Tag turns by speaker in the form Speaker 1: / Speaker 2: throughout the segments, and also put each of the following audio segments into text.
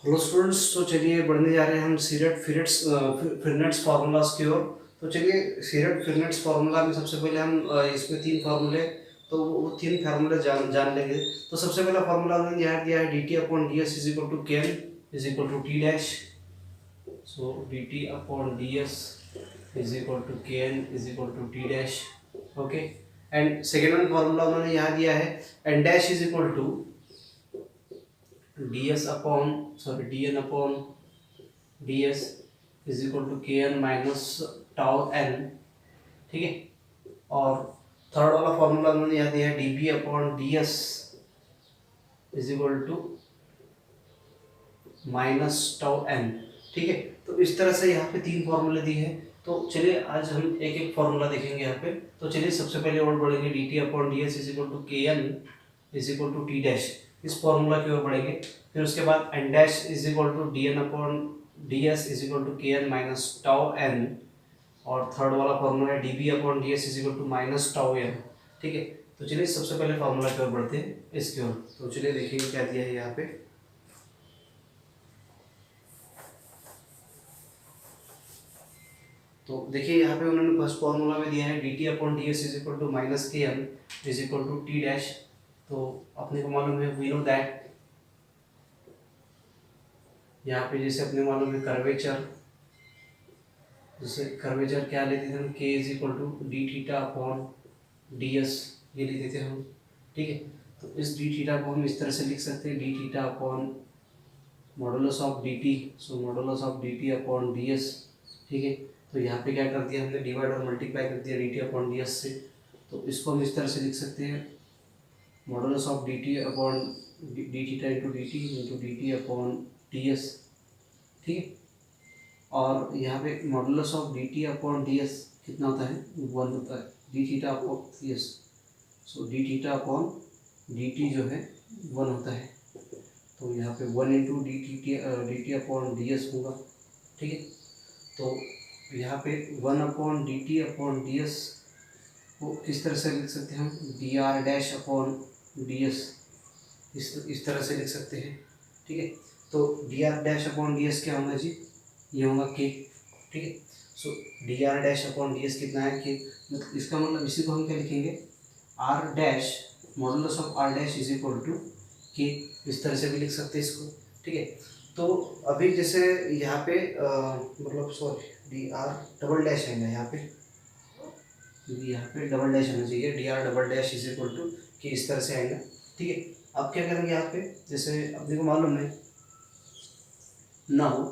Speaker 1: Hello students, तो चलिए बढ़ने जा रहे हैं हम सीरेट फिरनेट्स फार्मूलाज की ओर। तो चलिए सीरेट फिरनेट्स फार्मूला में सबसे पहले हम इसमें तीन फार्मूले, तो वो तीन फार्मूले जान जान लेंगे। तो सबसे पहला फार्मूला उन्होंने यहाँ दिया है D T upon D S is equal to K N is equal to T dash. So D T upon D S is equal to K N is equal to T dash. Okay. And second one formula उन्होंने यहाँ दिया है N dash is equal to ds upon dn upon ds is equal to K N minus tau N. ठीक है। और third वाला formula उन्होंने यहाँ दिया है D B upon D S is equal to minus tau N. ठीक है। तो इस तरह से यहाँ पे तीन फॉर्मूले दिए हैं। तो चलिए आज हम एक एक फॉर्मूला देखेंगे यहाँ पे। तो चलिए सबसे पहले और बढ़ेंगे D T upon D S is equal to K N is equal to T dash, इस फॉर्मूला की ओर बढ़ेंगे। फिर उसके बाद N dash is equal to D N upon D S is equal to K N minus tau N. और third वाला formula है D B upon D S is equal to minus tau N. ठीक है। तो चलिए सबसे पहले formula की ओर बढ़ते हैं, इसकी ओर। तो चलिए देखिए क्या दिया है यहाँ पे। तो देखिए यहाँ पे उन्होंने फर्स्ट फॉर्मूला में दिया है D T upon D S is equal to minus K N is equal to T dash. तो अपने को मालूम है वी नो दैट, यहाँ पे जैसे अपने मालूम है कर्वेचर, जैसे कर्वेचर क्या लेते थे हम, K is equal to D theta upon D S, ये लेते थे हम। ठीक है। तो इस डी थीटा को हम इस तरह से लिख सकते हैं D theta upon modulus of D T, so modulus of D T upon D S. ठीक है। तो यहाँ पे क्या कर दिया हमने, डिवाइड और मल्टीप्लाई कर दिया D T upon D S से। तो इसको हम इस तरह से लिख सकते हैं modulus of D T upon D theta into D T upon D S. ठीक है। और यहाँ पे modulus of D T upon D S कितना होता है, वन होता है, D theta upon D S. So D theta upon D T जो है वन होता है। तो यहाँ पे one into D T upon D S होगा। ठीक है। तो यहाँ पे वन अपॉन डी एस को किस तरह से लिख सकते हैं हम, D R dash upon D S, इस तरह से लिख सकते हैं। ठीक है। तो D R dash upon D S क्या होगा जी, ये होगा के। ठीक है। So D R dash upon D S कितना है, के। मतलब इसका मतलब इसी को हम क्या लिखेंगे, R dash modulus of R dash is equal to K, इस तरह से भी लिख सकते हैं इसको। ठीक है। तो अभी जैसे यहाँ पे मतलब sorry D R double dash है यहाँ पे, यहाँ पे डबल डैश होना चाहिए, D R double dash is equal to कि इस तरह से आएगा। ठीक है। अब क्या करेंगे यहाँ पे, जैसे अपने को मालूम है now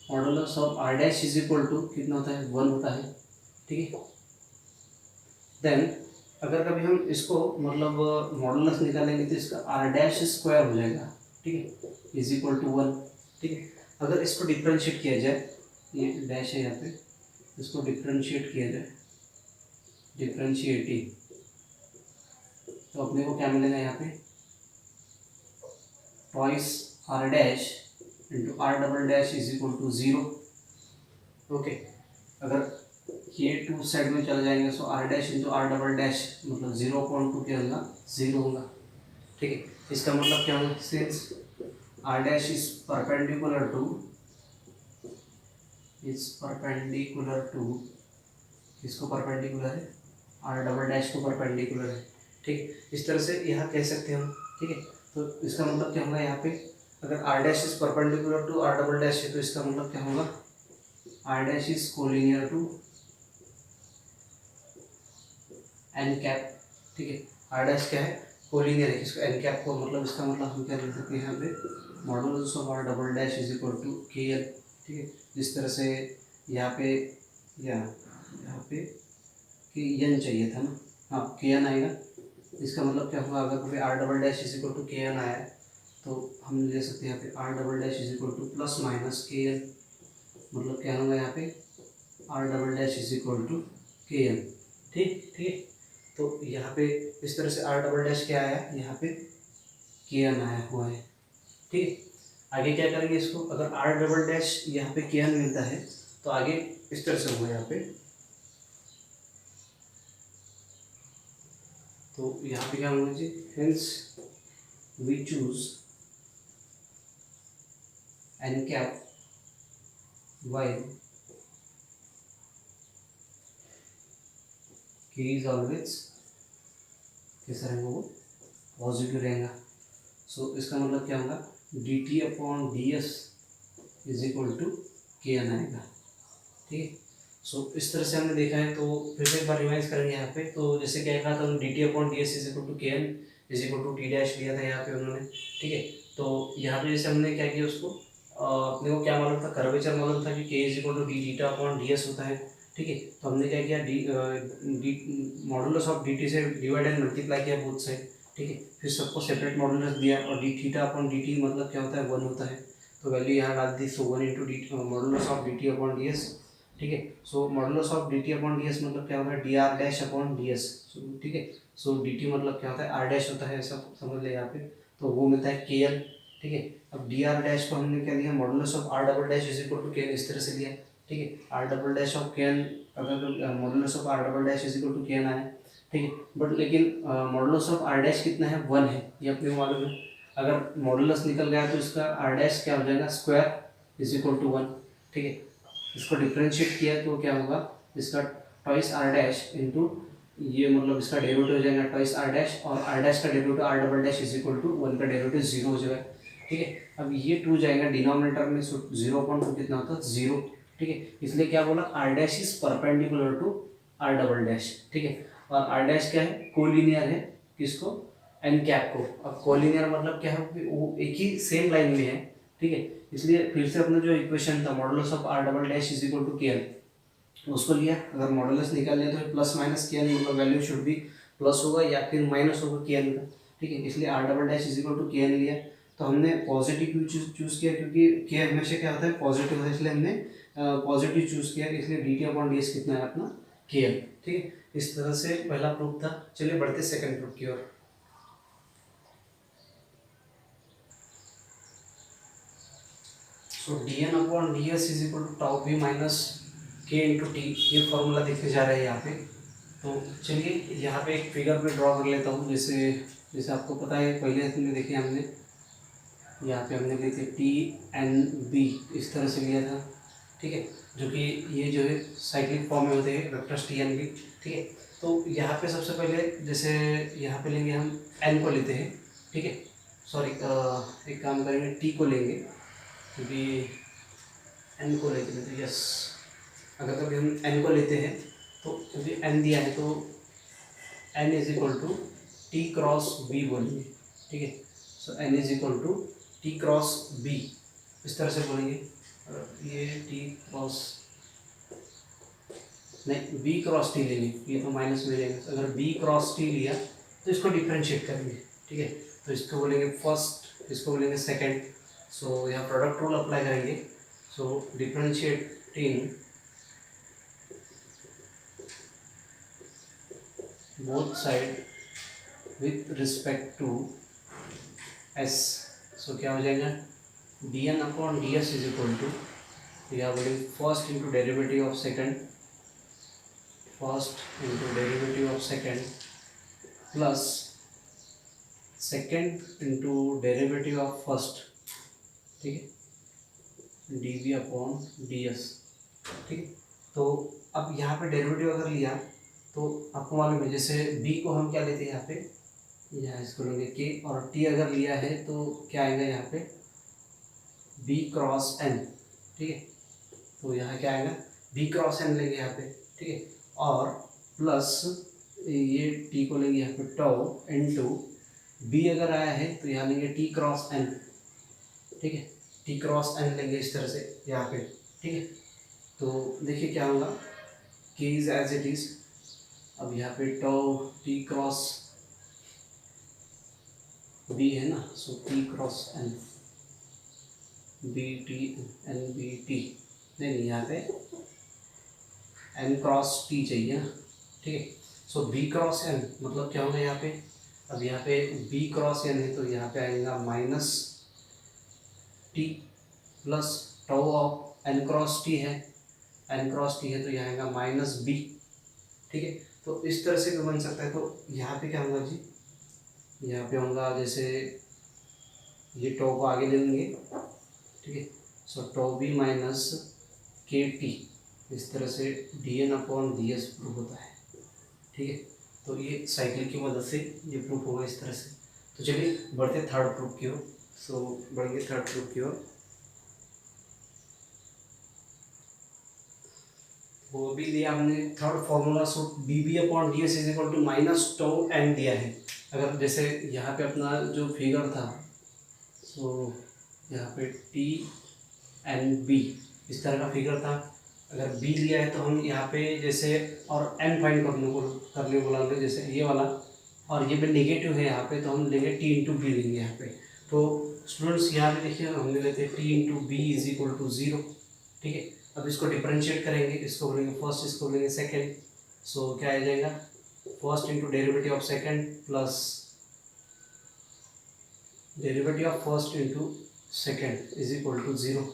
Speaker 1: modulus of R dash is equal to कितना होता है, वन होता है। ठीक है। देन अगर कभी हम इसको मतलब मॉडुलस निकालेंगे तो इसका आर डैश स्क्वायर हो जाएगा। ठीक है। Is equal to one. ठीक है। अगर इसको डिफ्रेंशिएट किया जाए, ये डैश है यहाँ पे, इसको डिफ्रेंशिएट किया जाए, डिफ्रेंशिएटिंग, तो अपने को क्या मिलेगा यहाँ पे, twice R dash into R double dash is equal to zero. Okay. अगर ये टू साइड में चले जाएंगे तो R dash into R double dash मतलब 0.2 क्या होगा, ज़ीरो होगा। ठीक है। इसका मतलब क्या होगा, since R dash is perpendicular to किसको परपेंडिकुलर है, आर डबल डैश को परपेंडिकुलर है। ठीक है। इस तरह से यहाँ कह सकते हैं हम। ठीक है। तो इसका मतलब क्या होगा, यहाँ पे अगर R dash is perpendicular to R double dash है तो इसका मतलब क्या होगा, R dash is collinear to N cap. ठीक है। आर डैश क्या है, कोलिनियर है, इसको एन कैप को मतलब इसका मतलब हम क्या लिख सकते हैं यहाँ पे, modulus of R double dash is equal to K L. ठीक है। जिस तरह से यहाँ पे यहाँ पे कि एन चाहिए था ना, हाँ के एन आएगा। इसका मतलब क्या होगा, अगर कभी R double dash is equal to K N आया तो हम ले सकते हैं यहाँ पे R double dash is equal to plus minus K N, मतलब क्या होगा यहाँ पे R double dash is equal to K N. ठीक ठीक है। तो यहाँ पे इस तरह से आर डबल डैश क्या आया, यहाँ पे के एन आया हुआ है। ठीक है। आगे क्या करेंगे इसको, अगर आर डबल डैश यहाँ पे के एन मिलता है तो आगे इस तरह से होगा यहाँ पे, तो यहाँ पे क्या होना चाहिए, hence we choose N cap while K is always कैसा रहेगा, वो पॉजिटिव रहेगा। सो इसका मतलब क्या होगा, D T upon D S is equal to K N आएगा। ठीक है, सो इस तरह से हमने देखा है। तो फिर से एक बार रिवाइज करेंगे यहाँ पे। तो जैसे क्या कहा था, D T upon D S is equal to K N is equal to T dash लिया था यहाँ पे उन्होंने। ठीक है, तो यहाँ पे जैसे हमने क्या किया उसको, अपने को क्या मालूम था, कर्वेचर मालूम था कि K is equal to D theta upon D S होता है। ठीक है, तो हमने क्या किया, D modulus of D T से डिवाइड एंड मल्टीप्लाई किया बोथ साइड। ठीक है, फिर सबको सेपरेट मॉडुलस दिया, और D theta upon D T मतलब क्या होता है, 1 होता है। तो वैल्यू यहाँ डाल दी। So 1 into D modulus of D T upon D S. ठीक है, so modulus of D T upon D S मतलब क्या होता है, D R dash upon D S. ठीक है, सो डी टी मतलब क्या होता है, आर डैश होता है, ऐसा समझ ले यहाँ पे। तो वो मिलता है के एल। ठीक है, अब डी आर डैश को हमने क्या लिया, modulus of R double dash is equal to K N, इस तरह से लिया। ठीक है, R double dash of K N, अगर modulus of R double dash is equal to K N आया। ठीक है, बट लेकिन मॉडुलस ऑफ आर डैश कितना है, 1 है, ये अपने को मालूम है। अगर मॉडुलस निकल गया तो इसका आर डैश क्या हो जाएगा, स्क्वायर इज इक्वल टू 1। ठीक है, इसको डिफ्रेंशिएट किया तो क्या होगा, इसका ट्वाइस आर डैश इंटू ये, मतलब इसका डेरिवेटिव हो जाएगा ट्वाइस आर डैश, और आर डैश का derivative R double dash is equal to 1 का डेरिवेटिव 0 हो जाएगा। ठीक है, अब ये 2 जाएगा डिनोमिनेटर में, 0.2 कितना होता है, 0। ठीक है, इसलिए क्या बोला, R dash is perpendicular to R double dash. ठीक है, और आर डैश क्या है, कोलिनियर है, किसको, एन कैप को। अब कोलिनियर मतलब क्या है, वो एक ही सेम लाइन में है। ठीक है, इसलिए फिर से अपना जो इक्वेशन था, modulus of R double dash is equal to K N, उसको लिया। अगर मॉडुलस निकाल लिया तो प्लस माइनस के एन, मतलब वैल्यू शुड भी प्लस होगा या फिर माइनस होगा के एन का। ठीक है, इसलिए R double dash is equal to K N लिया। तो हमने पॉजिटिव क्यों चूज़ किया, क्योंकि के हमेशा क्या होता है, पॉजिटिव है, इसलिए हमने पॉजिटिव चूज़ किया। इसलिए D T upon D S कितना है अपना, के एन। ठीक है, इस तरह से पहला प्रूफ था। चलिए बढ़ते सेकंड प्रूफ की ओर। So D N upon D S is equal to tau B minus K into T, ये फॉर्मूला देखने जा रहे हैं यहाँ पे। तो चलिए यहाँ पे एक फिगर पे ड्रॉ कर लेता हूँ। जैसे जैसे आपको पता है, पहले हमने देखे, हमने यहाँ पे हमने लिए थे टी एन बी, इस तरह से लिया था। ठीक है, जो कि ये जो है साइक्लिक फॉर्म में होते हैं वेक्टर्स टी एन बी। ठीक है, तो यहाँ पे सबसे पहले जैसे यहाँ पे लेंगे हम एन को लेते हैं। ठीक है, सॉरी, एक काम करेंगे, टी को लेंगे, क्योंकि एन को लेते हैं तो यस, अगर कभी हम एन को लेते हैं तो क्योंकि एन दिया है तो N is equal to T cross B बोलेंगे। ठीक है, so N is equal to T cross B, इस तरह से बोलेंगे। ये टी क्रॉस नहीं, बी क्रॉस टी लेंगे, ये तो माइनस में लेंगे। अगर बी क्रॉस टी लिया तो इसको डिफ्रेंशिएट करेंगे। ठीक है, तो इसको बोलेंगे फर्स्ट, इसको बोलेंगे सेकेंड। सो यहाँ प्रोडक्ट रूल अप्लाई करेंगे। सो differentiating both side with respect to s, so क्या हो जाएगा, dn upon ds is equal to, या बोलेंगे first into derivative of second, first into derivative of second plus second into derivative of first. ठीक है, dv upon ds। ठीक है, तो अब यहाँ पे डेरिवेटिव अगर लिया तो आपको मालूम है, जैसे b को हम क्या लेते हैं यहाँ पे, यहाँ इसको लेंगे k, और t अगर लिया है तो क्या आएगा यहाँ पे, b क्रॉस n। ठीक है, तो यहाँ क्या आएगा, b क्रॉस n लेंगे यहाँ पे। ठीक है, और प्लस ये t को लेंगे यहाँ पे टाउ इनटू b अगर आया है तो यहाँ लेंगे t क्रॉस n। ठीक है, t क्रॉस n लेंगे इस तरह से यहाँ पे। ठीक है, तो देखिए क्या होगा, k is as it is. अब यहाँ पे टाउ टी क्रॉस बी है ना, so T cross N, B T N B T, नहीं यहाँ पे एन क्रॉस टी चाहिए ना। ठीक है, सो बी क्रॉस एन मतलब क्या होगा यहाँ पे, अब यहाँ पे बी क्रॉस एन है तो यहाँ पे आएगा minus T plus tau of N cross T है, एन क्रॉस टी है तो यहाँ आएगा माइनस बी। ठीक है, तो इस तरह से भी बन सकता है। तो यहाँ पे क्या होगा जी, यहाँ पे होगा जैसे ये टॉ को आगे ले लेंगे। ठीक है, so tau B minus K T, इस तरह से D N upon D S proof होता है। ठीक है, तो ये साइकिल की मदद से ये प्रूफ होगा इस तरह से। तो चलिए बढ़ते थर्ड प्रूफ की ओर। सो बढ़ेंगे थर्ड प्रूफ की ओर। वो भी दिया हमने third formula. So D B upon D S is equal to minus tau N दिया है। अगर जैसे यहाँ पे अपना जो फिगर था, सो यहाँ पे टी एन बी इस तरह का फिगर था। अगर बी लिया है तो हम यहाँ पे जैसे और एन फाइंड करने बोला हमने, जैसे ये वाला, और ये भी नेगेटिव है यहाँ पे, तो हम लेंगे टी इंटू बी लेंगे यहाँ पे। तो स्टूडेंट्स यहाँ पे देखिए हमने लेते हैं T into B is equal to 0। ठीक है, अब इसको डिफरेंशिएट करेंगे, इसको बोलेंगे फर्स्ट, इसको बोलेंगे सेकेंड। सो क्या आ जाएगा, first into derivative of second plus derivative of first into second is equal to 0।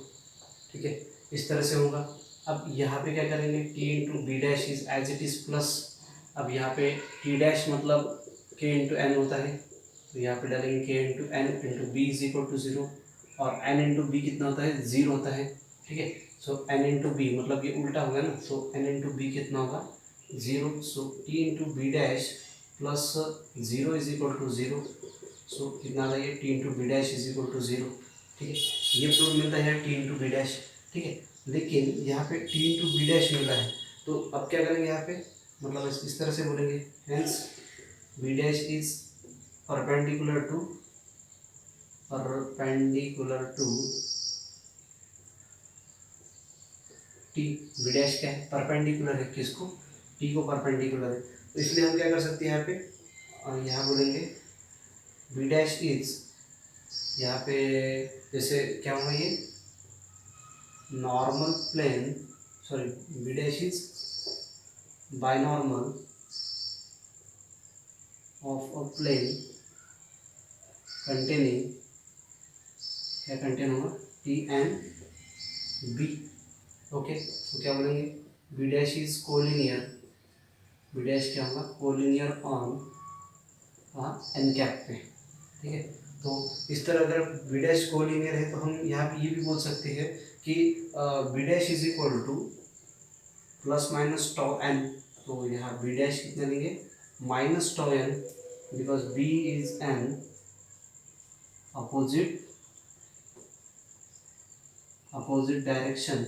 Speaker 1: ठीक है, इस तरह से होगा। अब यहाँ पे क्या करेंगे, T into B dash is as it is plus. अब यहाँ पे टी डैश मतलब के इंटू एन होता है, तो यहाँ पे डालेंगे K into N into B is equal to 0, और एन इंटू बी कितना होता है, 0 होता है। ठीक है, सो एन इंटू बी मतलब ये उल्टा होगा ना, सो एन इंटू बी कितना होगा, 0। So T into B dash plus 0 is equal to 0। So कितना आ जाएगा, T into B dash is equal to 0। ठीक है, ये प्रूफ मिलता है टी इंटू बी डैश। ठीक है, लेकिन यहाँ पे टी इंटू बी डैश मिला है, तो अब क्या करेंगे यहाँ पे, मतलब इस तरह से बोलेंगे, hence B dash is perpendicular to T. B dash क्या है, परपेंडिकुलर है किसको, टी को परपेंडिकुलर है। तो इसलिए हम क्या कर सकते हैं यहाँ पे, और यहाँ बोलेंगे बी डैश इज, यहाँ पे जैसे क्या होगा ये, normal plane, sorry B dash is binormal of a plane containing, क्या कंटेन होगा, टी एंड बी। ओके, तो क्या बोलेंगे, B dash is collinear, B dash क्या होगा, कोलिनियर ऑन एन कैप पे। ठीक है, तो इस तरह अगर बी डैश कोलिनियर है तो हम यहाँ पे ये भी बोल सकते हैं कि B dash is equal to plus minus tau N. तो यहाँ बी डैश कितना लेंगे, minus tau N, because B is N opposite direction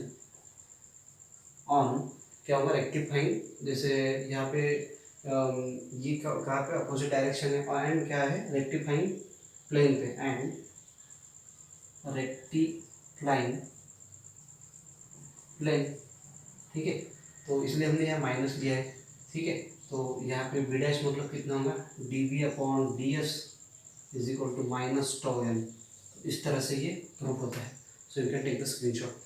Speaker 1: on, क्या होगा, रेक्टिफाइंग। जैसे यहाँ पे ये कहाँ पे अपोजिट डायरेक्शन है, एंड क्या है, रेक्टिफाइंग प्लेन पे, एंड रेक्टिफाइंग प्लेन। ठीक है, तो इसलिए हमने यहाँ माइनस लिया है। ठीक है, तो यहाँ पे बी डैश मतलब कितना होगा, D B upon D S is equal to minus tau N. इस तरह से ये प्रूफ होता है। So you can take the screenshot.